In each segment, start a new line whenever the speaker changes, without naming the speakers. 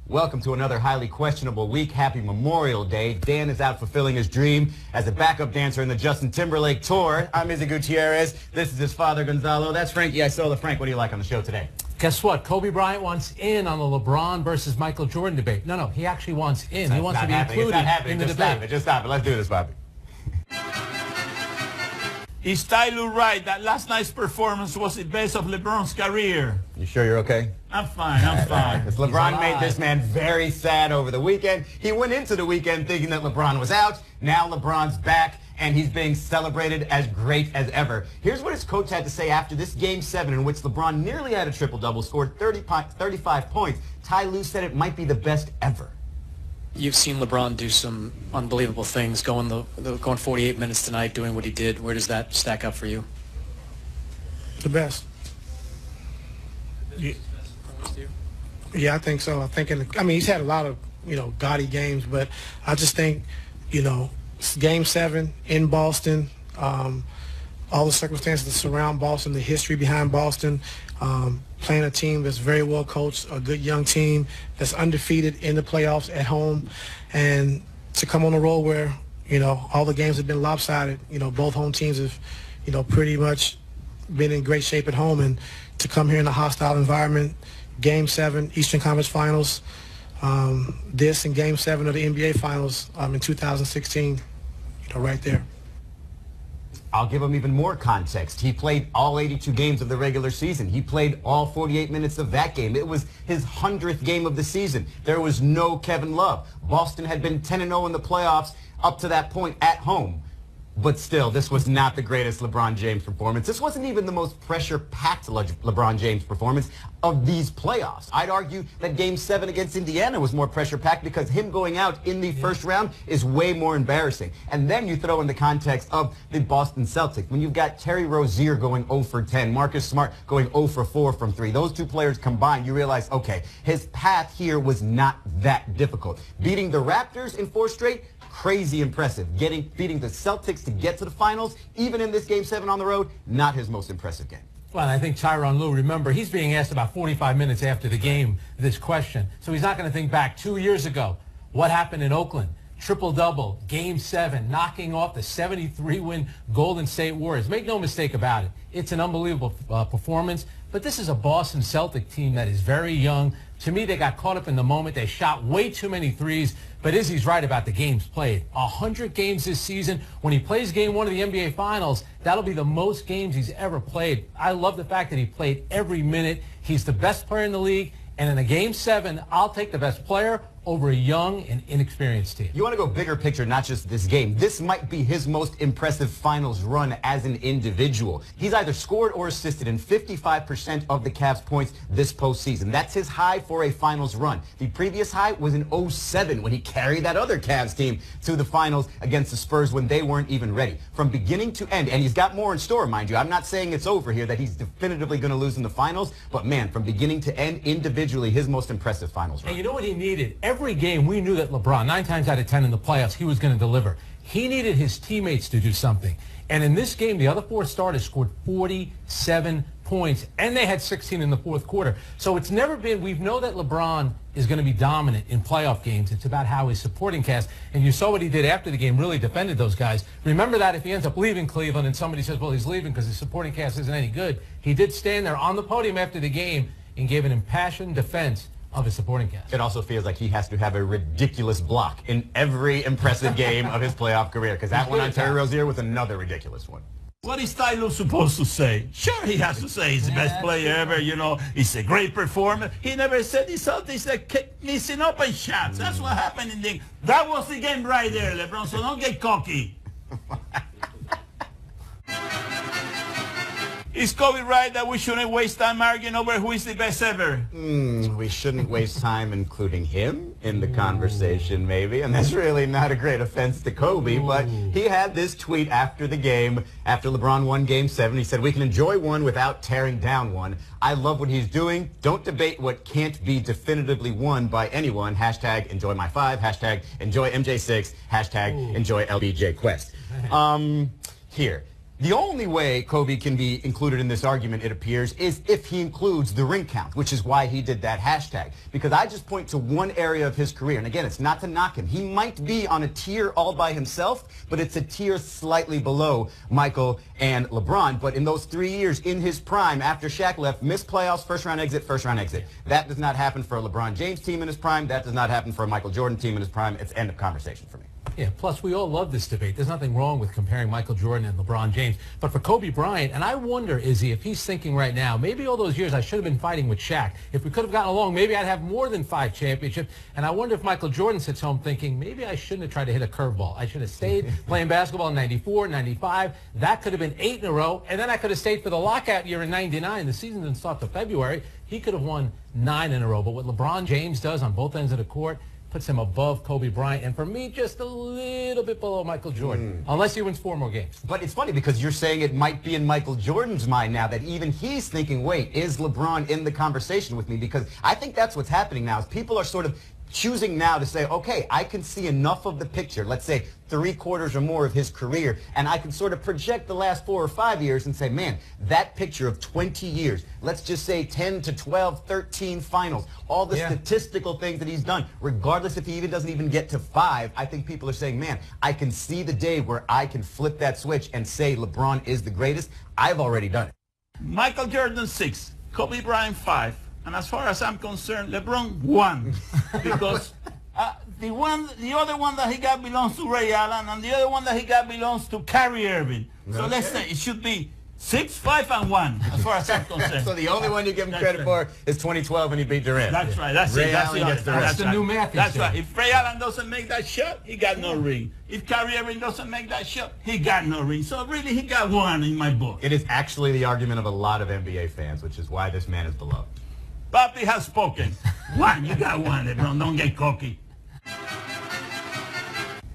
Welcome to another highly questionable week. Happy Memorial Day. Dan is out fulfilling his dream as a backup dancer in the Justin Timberlake tour. I'm Izzy Gutierrez. This is his father, Gonzalo. That's Frankie Isola. Frank, what do you like on the show today?
Guess what? Kobe Bryant wants in on the LeBron versus Michael Jordan debate. No, he actually wants in. He wants to be included in the debate.
Just stop it. Let's do this, Bobby.
Is Tyler right that last night's performance was the best of LeBron's career?
You sure you're okay?
I'm fine. Because
LeBron made this man very sad over the weekend. He went into the weekend thinking that LeBron was out. Now LeBron's back, and he's being celebrated as great as ever. Here's what his coach had to say after this Game 7 in which LeBron nearly had a triple-double, scored 35 points. Ty Lue said it might be the best ever.
You've seen LeBron do some unbelievable things, going 48 minutes tonight, doing what he did. Where does that stack up for you?
The best. Yeah, I think so. I mean, he's had a lot of, gaudy games, but I just think, Game 7 in Boston, all the circumstances that surround Boston, the history behind Boston, playing a team that's very well coached, a good young team that's undefeated in the playoffs at home, and to come on a roll where, all the games have been lopsided. Both home teams have, pretty much been in great shape at home, and to come here in a hostile environment, Game 7, Eastern Conference Finals, this and Game 7 of the NBA Finals in 2016, right there.
I'll give him even more context. He played all 82 games of the regular season. He played all 48 minutes of that game. It was his 100th game of the season. There was no Kevin Love. Boston had been 10-0 in the playoffs up to that point at home. But still, this was not the greatest LeBron James performance. This wasn't even the most pressure-packed LeBron James performance of these playoffs. I'd argue that Game 7 against Indiana was more pressure-packed because him going out in the first round is way more embarrassing. And then you throw in the context of the Boston Celtics. When you've got Terry Rozier going 0 for 10, Marcus Smart going 0 for 4 from 3, those two players combined, you realize, okay, his path here was not that difficult. Beating the Raptors in 4 straight, crazy impressive. Beating the Celtics to get to the finals, even in this Game 7 on the road, not his most impressive game.
Well, I think Tyronn Lue, remember, he's being asked about 45 minutes after the game this question. So he's not going to think back 2 years ago. What happened in Oakland? Triple-double, Game 7, knocking off the 73-win Golden State Warriors. Make no mistake about it. It's an unbelievable performance. But this is a Boston Celtic team that is very young. To me, they got caught up in the moment. They shot way too many threes. But Izzy's right about the games played. 100 games this season. When he plays Game 1 of the NBA Finals, that'll be the most games he's ever played. I love the fact that he played every minute. He's the best player in the league. And in a Game 7, I'll take the best player over a young and inexperienced team.
You want to go bigger picture, not just this game. This might be his most impressive finals run as an individual. He's either scored or assisted in 55% of the Cavs' points this postseason. That's his high for a finals run. The previous high was in 07 when he carried that other Cavs team to the finals against the Spurs when they weren't even ready. From beginning to end, and he's got more in store, mind you. I'm not saying it's over here, that he's definitively going to lose in the finals, but man, from beginning to end, individually, his most impressive finals run.
And you know what he needed? Every game, we knew that LeBron, 9 times out of 10 in the playoffs, he was going to deliver. He needed his teammates to do something. And in this game, the other 4 starters scored 47 points, and they had 16 in the fourth quarter. So it's never been, we know that LeBron is going to be dominant in playoff games. It's about how his supporting cast, and you saw what he did after the game, really defended those guys. Remember that if he ends up leaving Cleveland and somebody says, well, he's leaving because his supporting cast isn't any good, he did stand there on the podium after the game and gave an impassioned defense of his supporting cast.
It also feels like he has to have a ridiculous block in every impressive game of his playoff career, because that one on Terry Rozier was another ridiculous one.
What is Ty Lue supposed to say? Sure, he has to say he's the best player ever, he's a great performer. He never said the Celtics kept missing open shots. That's what happened in the... That was the game right there, LeBron, so don't get cocky. Is Kobe right that we shouldn't waste time arguing over who is the best ever?
We shouldn't waste time including him in the conversation, maybe. And that's really not a great offense to Kobe, but he had this tweet after the game, after LeBron won Game 7. He said, "We can enjoy one without tearing down one. I love what he's doing. Don't debate what can't be definitively won by anyone. Hashtag enjoy my 5. Hashtag enjoy MJ6. Hashtag enjoy LBJ Quest." Here. The only way Kobe can be included in this argument, it appears, is if he includes the ring count, which is why he did that hashtag. Because I just point to one area of his career, and again, it's not to knock him. He might be on a tier all by himself, but it's a tier slightly below Michael and LeBron. But in those 3 years in his prime, after Shaq left, missed playoffs, first-round exit, first-round exit. That does not happen for a LeBron James team in his prime. That does not happen for a Michael Jordan team in his prime. It's end of conversation for me.
Yeah, plus we all love this debate. There's nothing wrong with comparing Michael Jordan and LeBron James. But for Kobe Bryant, and I wonder, Izzy, if he's thinking right now, maybe all those years I should have been fighting with Shaq. If we could have gotten along, maybe I'd have more than 5 championships. And I wonder if Michael Jordan sits home thinking, maybe I shouldn't have tried to hit a curveball. I should have stayed playing basketball in 94, 95. That could have been 8 in a row. And then I could have stayed for the lockout year in 99. The season didn't start till February. He could have won 9 in a row. But what LeBron James does on both ends of the court puts him above Kobe Bryant, and for me, just a little bit below Michael Jordan, unless he wins 4 more games.
But it's funny because you're saying it might be in Michael Jordan's mind now that even he's thinking, wait, is LeBron in the conversation with me? Because I think that's what's happening now is people are sort of choosing now to say, okay, I can see enough of the picture, let's say 3/4 or more of his career, and I can sort of project the last 4 or 5 years and say, man, that picture of 20 years, let's just say 10 to 12, 13 finals, all the statistical things that he's done, regardless if he even doesn't even get to 5, I think people are saying, man, I can see the day where I can flip that switch and say LeBron is the greatest. I've already done it.
Michael Jordan 6, Kobe Bryant 5. And as far as I'm concerned, LeBron 1, because the other one that he got belongs to Ray Allen, and the other one that he got belongs to Kyrie Irving. So let's say it should be 6, 5, and 1, as far as I'm concerned.
So the only one you give him credit for is 2012 when he beat Durant.
That's right. That's
Ray
it. That's
Allen gets the
rest.
rest.
That's the new math.
That's right. If Ray Allen doesn't make that shot, he got no ring. If Kyrie Irving doesn't make that shot, he got no ring. So really, he got 1 in my book.
It is actually the argument of a lot of NBA fans, which is why this man is beloved.
Papi has spoken. 1, you got 1, LeBron. Don't get cocky.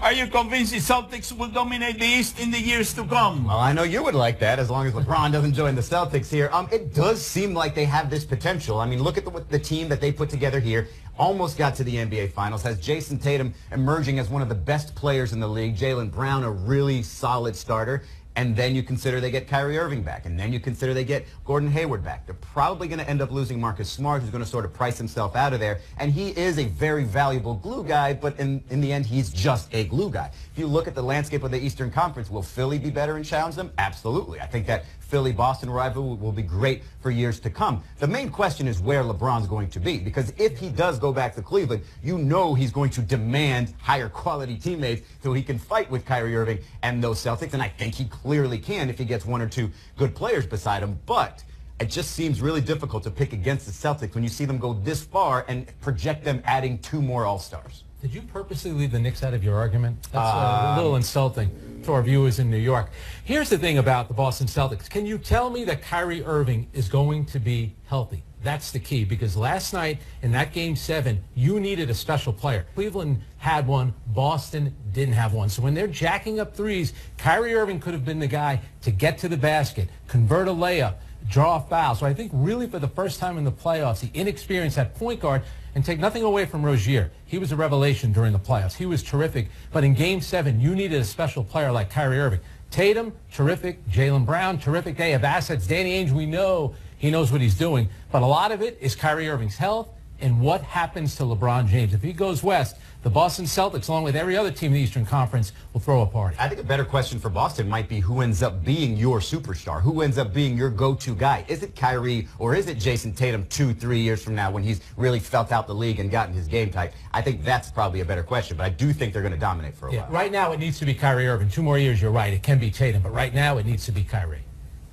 Are you convinced the Celtics will dominate the East in the years to come?
Well, I know you would like that, as long as LeBron doesn't join the Celtics here. It does seem like they have this potential. I mean, look at the team that they put together here. Almost got to the NBA Finals. Has Jason Tatum emerging as one of the best players in the league. Jaylen Brown, a really solid starter. And then you consider they get Kyrie Irving back. And then you consider they get Gordon Hayward back. They're probably going to end up losing Marcus Smart, who's going to sort of price himself out of there. And he is a very valuable glue guy, but in the end, he's just a glue guy. If you look at the landscape of the Eastern Conference, will Philly be better and challenge them? Absolutely. I think that Philly-Boston rival will be great for years to come. The main question is where LeBron's going to be, because if he does go back to Cleveland, you know he's going to demand higher quality teammates so he can fight with Kyrie Irving and those Celtics, and I think he clearly can if he gets 1 or 2 good players beside him, but it just seems really difficult to pick against the Celtics when you see them go this far and project them adding 2 more All-Stars.
Did you purposely leave the Knicks out of your argument? That's a little insulting to our viewers in New York. Here's the thing about the Boston Celtics. Can you tell me that Kyrie Irving is going to be healthy? That's the key, because last night in that Game 7, you needed a special player. Cleveland had one. Boston didn't have one. So when they're jacking up threes, Kyrie Irving could have been the guy to get to the basket, convert a layup, draw a foul. So I think really for the first time in the playoffs, the inexperience at point guard, and take nothing away from Rozier. He was a revelation during the playoffs. He was terrific. But in Game 7, you needed a special player like Kyrie Irving. Tatum, terrific. Jaylen Brown, terrific. They have assets. Danny Ainge, we know he knows what he's doing. But a lot of it is Kyrie Irving's health and what happens to LeBron James. If he goes west, the Boston Celtics, along with every other team in the Eastern Conference, will throw a party.
I think a better question for Boston might be who ends up being your superstar, who ends up being your go-to guy. Is it Kyrie or is it Jason Tatum 2-3 years from now when he's really felt out the league and gotten his game tight? I think that's probably a better question, but I do think they're going to dominate for a while.
Right now it needs to be Kyrie Irving. 2 more years, you're right. It can be Tatum, but right now it needs to be Kyrie.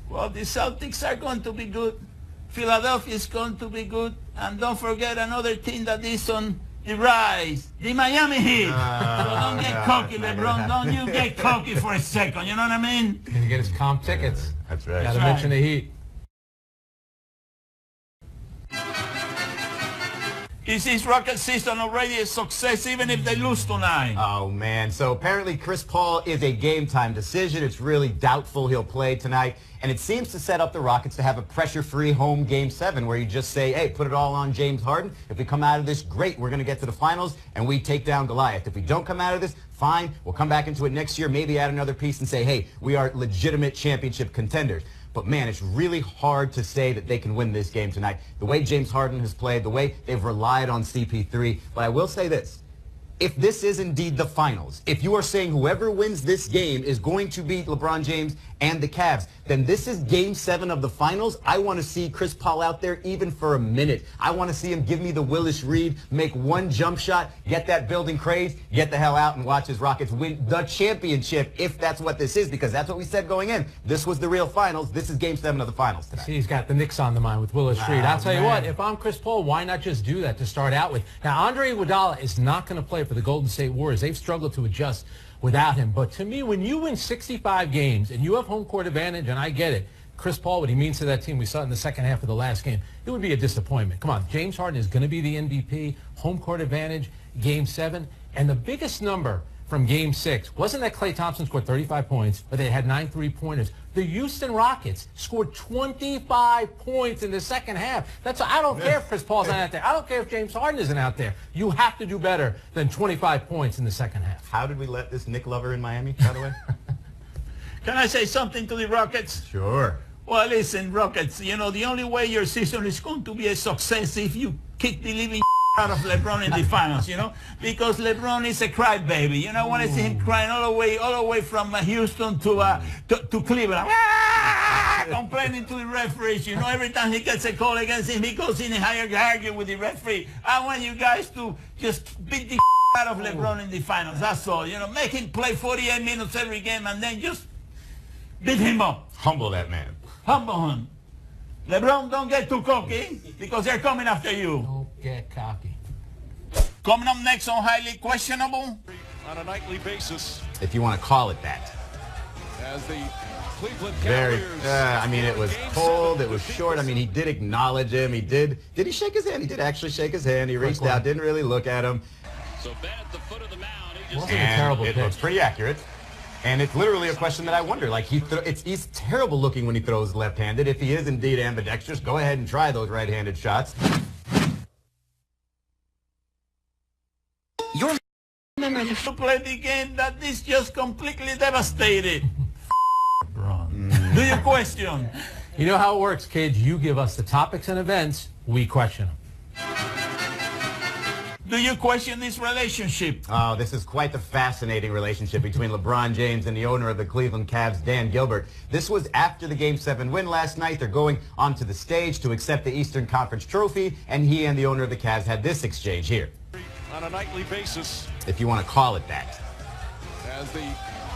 Well, the Celtics are going to be good. Philadelphia is going to be good. And don't forget another team that is on the rise, the Miami Heat. So don't get cocky, LeBron. Don't you get cocky for a second. You know what I mean?
Can you get his comp tickets?
That's right.
Got to mention the Heat.
Is his Rocket season already a success even if they lose tonight?
Oh, man. So apparently Chris Paul is a game-time decision. It's really doubtful he'll play tonight. And it seems to set up the Rockets to have a pressure-free home Game 7 where you just say, hey, put it all on James Harden. If we come out of this, great. We're going to get to the finals, and we take down Goliath. If we don't come out of this, fine. We'll come back into it next year, maybe add another piece and say, hey, we are legitimate championship contenders. But, man, it's really hard to say that they can win this game tonight. The way James Harden has played, the way they've relied on CP3. But I will say this. If this is indeed the finals, if you are saying whoever wins this game is going to beat LeBron James and the Cavs, then this is Game 7 of the finals. I want to see Chris Paul out there even for a minute. I want to see him give me the Willis Reed, make one jump shot, get that building crazed, get the hell out and watch his Rockets win the championship if that's what this is, because that's what we said going in. This was the real finals. This is Game 7 of the finals tonight.
See, he's got the Knicks on the mind with Willis Reed. I'll tell you what, if I'm Chris Paul, why not just do that to start out with? Now, Andre Iguodala is not going to play for the Golden State Warriors. They've struggled to adjust without him. But to me, when you win 65 games and you have home court advantage, and I get it, Chris Paul, what he means to that team, we saw it in the second half of the last game, it would be a disappointment. Come on, James Harden is going to be the MVP, home court advantage, Game 7. And the biggest number from Game 6 wasn't that Klay Thompson scored 35 points, but they had 9 3-pointers. The Houston Rockets scored 25 points in the second half. I don't care if Chris Paul's not out there. I don't care if James Harden isn't out there. You have to do better than 25 points in the second half.
How did we let this Nick lover in Miami, by the way?
Can I say something to the Rockets?
Sure.
Well, listen, Rockets, you know, the only way your season is going to be a success if you kick the living out of LeBron in the finals, you know, because LeBron is a crybaby. You know, I want to see him crying all the way from Houston to Cleveland, complaining to the referees. You know, every time he gets a call against him, he goes in and argue with the referee. I want you guys to just beat the out of LeBron in the finals. That's all. You know, make him play 48 minutes every game and then just beat him up.
Humble that man.
Humble him. LeBron, don't get too cocky because they're coming after you.
Don't get cocky.
Coming up next on Highly Questionable.
On a nightly basis.
If you want to call it that.
As the Cleveland
Very,
Cavaliers.
I mean, it was cold. It was short. I mean, he did acknowledge him. Did he shake his hand? He did actually shake his hand. He reached out, didn't really look at him.
So Ben at the foot of the mound. He just
Wasn't a terrible
it
pitch.
looks pretty accurate. And it's literally a question that I wonder. Like, he's terrible looking when he throws left-handed. If he is indeed ambidextrous, go ahead and try those right-handed shots.
You're to play the game that is just completely devastated. LeBron. Do you question?
You know how it works, kids. You give us the topics and events, we question them.
Do you question this relationship?
Oh, this is quite the fascinating relationship between LeBron James and the owner of the Cleveland Cavs, Dan Gilbert. This was after the Game 7 win last night. They're going onto the stage to accept the Eastern Conference trophy, and he and the owner of the Cavs had this exchange here.
on a nightly basis.
If you want to call it that.
As the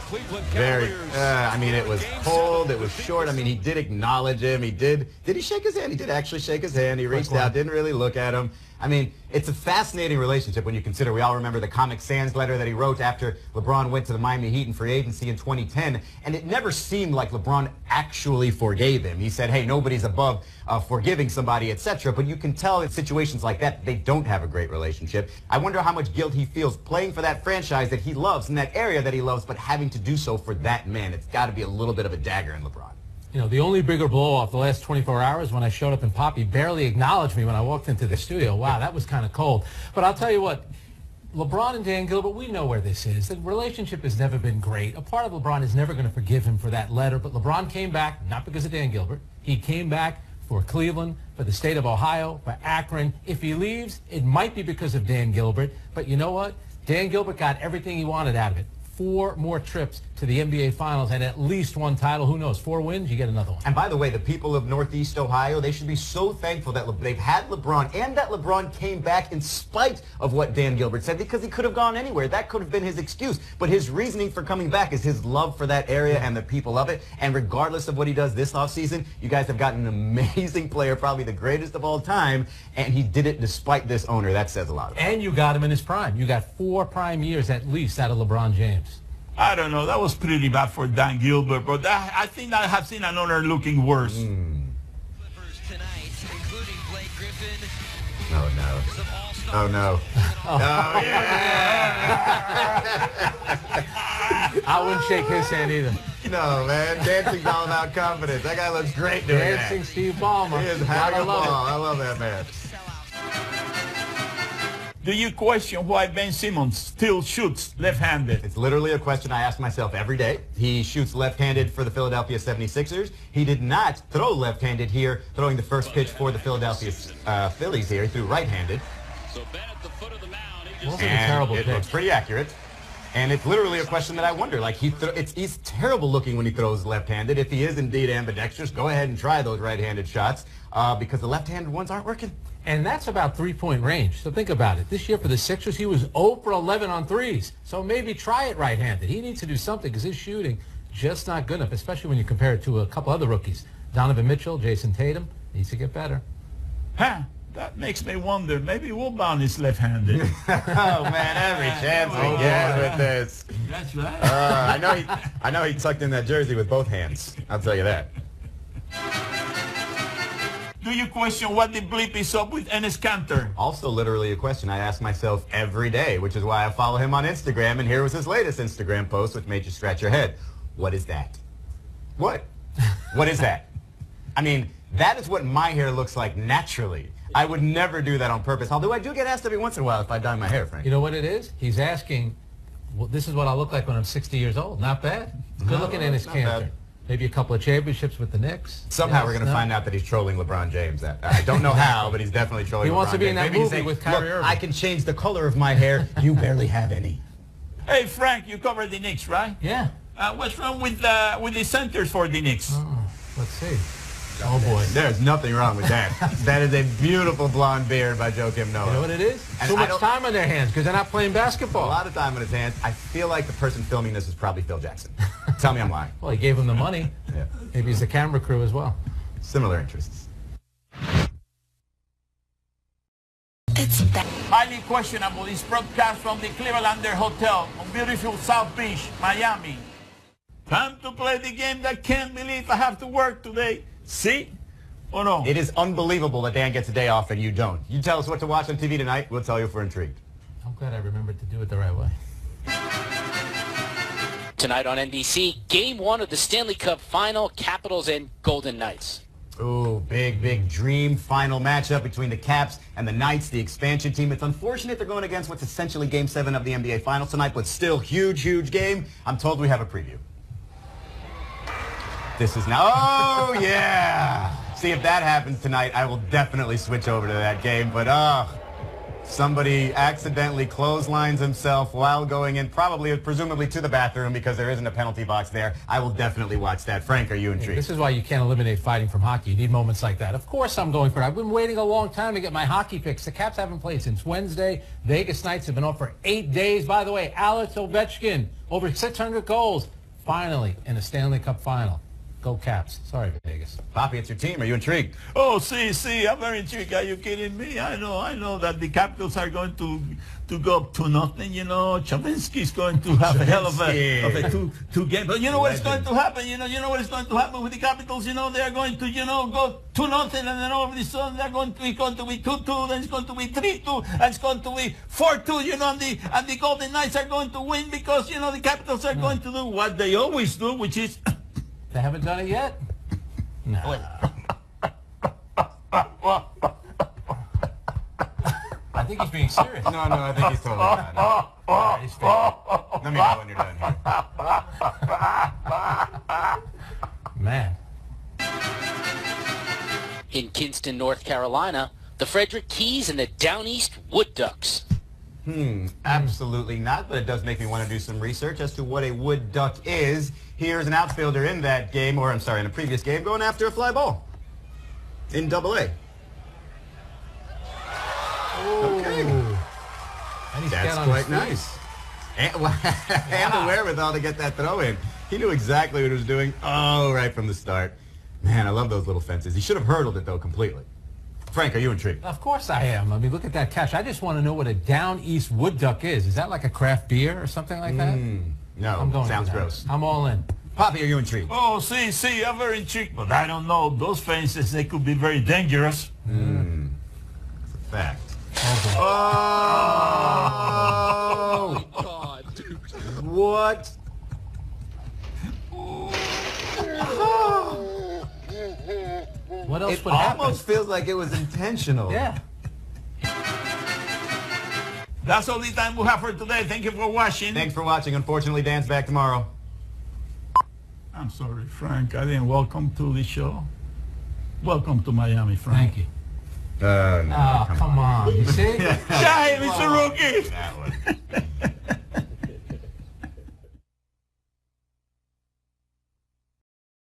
Cleveland
Very,
Cavaliers.
I mean, it was cold, it was short. I mean, he did acknowledge him. Did he shake his hand? He did actually shake his hand. He reached out, didn't really look at him. I mean, it's a fascinating relationship when you consider we all remember the Comic Sans letter that he wrote after LeBron went to the Miami Heat in free agency in 2010, and it never seemed like LeBron actually forgave him. He said, hey, nobody's above forgiving somebody, etc., but you can tell in situations like that, they don't have a great relationship. I wonder how much guilt he feels playing for that franchise that he loves, in that area that he loves, but having to do so for that man. It's got to be a little bit of a dagger in LeBron.
You know, the only bigger blow-off the last 24 hours when I showed up in Poppy barely acknowledged me when I walked into the studio. Wow, that was kind of cold. But I'll tell you what, LeBron and Dan Gilbert, we know where this is. The relationship has never been great. A part of LeBron is never going to forgive him for that letter. But LeBron came back, not because of Dan Gilbert. He came back for Cleveland, for the state of Ohio, for Akron. If he leaves, it might be because of Dan Gilbert. But you know what? Dan Gilbert got everything he wanted out of it. 4 more trips to the NBA Finals and at least 1 title. Who knows? 4 wins, you get another one.
And by the way, the people of Northeast Ohio, they should be so thankful that they've had LeBron and that LeBron came back in spite of what Dan Gilbert said, because he could have gone anywhere. That could have been his excuse. But his reasoning for coming back is his love for that area and the people of it. And regardless of what he does this offseason, you guys have gotten an amazing player, probably the greatest of all time, and he did it despite this owner. That says a lot.
And you got him in his prime. You got 4 prime years at least out of LeBron James.
I don't know. That was pretty bad for Dan Gilbert, but I think I have seen another looking worse.
Clippers tonight, including Blake Griffin.
Oh, no.
Some all-star
Oh, no. Oh, yeah.
I wouldn't shake his hand either.
No, man. Dancing's all about confidence. That guy looks great doing
Dancing
that.
Steve Ballmer.
He is having
Gotta
a
love
ball.
it.
I love that man.
Do you question why Ben Simmons still shoots left-handed?
It's literally a question I ask myself every day. He shoots left-handed for the Philadelphia 76ers. He did not throw left-handed here, throwing the first pitch for the Philadelphia Phillies here. He threw right-handed.
So Ben at the foot of the mound. He
Wasn't
just
a terrible
it
pitch.
looks pretty accurate. And it's literally a question that I wonder. Like, he's terrible looking when he throws left-handed. If he is indeed ambidextrous, go ahead and try those right-handed shots because the left-handed ones aren't working.
And that's about three-point range. So think about it. This year for the Sixers, he was 0 for 11 on threes. So maybe try it right-handed. He needs to do something because his shooting just not good enough, especially when you compare it to a couple other rookies. Donovan Mitchell, Jason Tatum, needs to get better.
Huh? That makes me wonder. Maybe Wilbon is left-handed.
Oh, man, every chance we get with this.
That's right.
I know he tucked in that jersey with both hands. I'll tell you that.
Do you question what the bleep is up with Enes Kanter?
Also literally a question I ask myself every day, which is why I follow him on Instagram. And here was his latest Instagram post, which made you scratch your head. What is that? What? What is that? I mean, that is what my hair looks like naturally. I would never do that on purpose, although I do get asked every once in a while if I dye my hair, Frank.
You know what it is? He's asking, well, this is what I'll look like when I'm 60 years old. Not bad. Good looking in his
not
cancer.
bad.
Maybe a couple of championships with the Knicks.
Somehow
Yes,
we're going to
no?
find out that he's trolling LeBron James. I don't know how, but he's definitely trolling
He
LeBron
wants to be in
James.
that
Maybe he's
movie
saying,
with Kyrie
"Look,
Irving."
I can change the color of my hair. You barely have any.
Hey, Frank, you covered the Knicks, right?
Yeah.
What's wrong with the centers for the Knicks?
Let's see. Oh, boy.
There's nothing wrong with that. That is a beautiful blonde beard by Joakim Noah.
You know what it is?
And
Too
I
much
don't-
time on their hands because they're not playing
A
basketball.
lot of time in his hands. I feel like the person filming this is probably Phil Jackson. Tell me I'm lying.
Well, he gave them the money.
Yeah.
Maybe he's the camera crew as well.
Similar interests.
It's that.
Highly questionable. This broadcast from the Clevelander Hotel on beautiful South Beach, Miami. Time to play the game that can't believe I have to work today. See? Or no?
It is unbelievable that Dan gets a day off and you don't. You tell us what to watch on TV tonight, we'll tell you if we're intrigued.
I'm glad I remembered to do it the right way.
Tonight on NBC, Game 1 of the Stanley Cup Final, Capitals and Golden Knights.
Ooh, big dream final matchup between the Caps and the Knights, the expansion team. It's unfortunate they're going against what's essentially Game 7 of the NBA Finals tonight, but still huge game. I'm told we have a preview. This is now, oh yeah! See, if that happens tonight, I will definitely switch over to that game, but somebody accidentally clotheslines himself while going in, presumably to the bathroom because there isn't a penalty box there. I will definitely watch that. Frank, are you intrigued?
This is why you can't eliminate fighting from hockey. You need moments like that. Of course I'm going for it. I've been waiting a long time to get my hockey picks. The Caps haven't played since Wednesday. Vegas Knights have been off for 8 days. By the way, Alex Ovechkin, over 600 goals, finally in a Stanley Cup final. Go Caps. Sorry, Vegas.
Poppy, it's your team. Are you intrigued?
Oh, see, I'm very intrigued. Are you kidding me? I know that the Capitals are going to go up to nothing. You know, Chavinsky is going to have a hell of a two game. But you know what's going to happen? You know what is going to happen with the Capitals? You know, they're going to go 2-0, and then all of a sudden they're going to be 2-2, then it's going to be 3-2, and it's going to be 4-2. You know, and the Golden Knights are going to win because you know the Capitals are going to do what they always do, which is.
They haven't done it yet? No. I think he's being serious.
No, I think he's totally not.
All right, he's fake.
Let me know when you're done here.
Man.
In Kinston, North Carolina, the Frederick Keys and the Down East Wood Ducks.
Absolutely not, but it does make me want to do some research as to what a wood duck is. Here's an outfielder in that game, or I'm sorry, in a previous game, going after a fly ball in Double-A. Okay.
And he's
That's
down on his
quite
feet.
nice. And the wherewithal to get that throw in. He knew exactly what he was doing, right from the start. Man, I love those little fences. He should have hurdled it, though, completely. Frank, are you intrigued?
Of course I am. I mean, look at that catch. I just want to know what a Down East Wood Duck is. Is that like a craft beer or something like that?
No,
I'm going
sounds
with that.
gross.
I'm all in.
Poppy, are you intrigued?
Oh, see, I'm very intrigued, but I don't know. Those fences, they could be very dangerous.
It's a fact.
Oh,
Oh!
God, dude.
What?
what else
It
would happen?
almost feels like it was intentional.
Yeah.
That's all the time we have for today. Thank you for watching.
Thanks for watching. Unfortunately, Dan's back tomorrow.
I'm sorry, Frank. I didn't welcome to the show. Welcome to Miami, Frank.
Thank you.
No,
Oh, come on. You see?
Shahid, Mr. Rookie.
That one.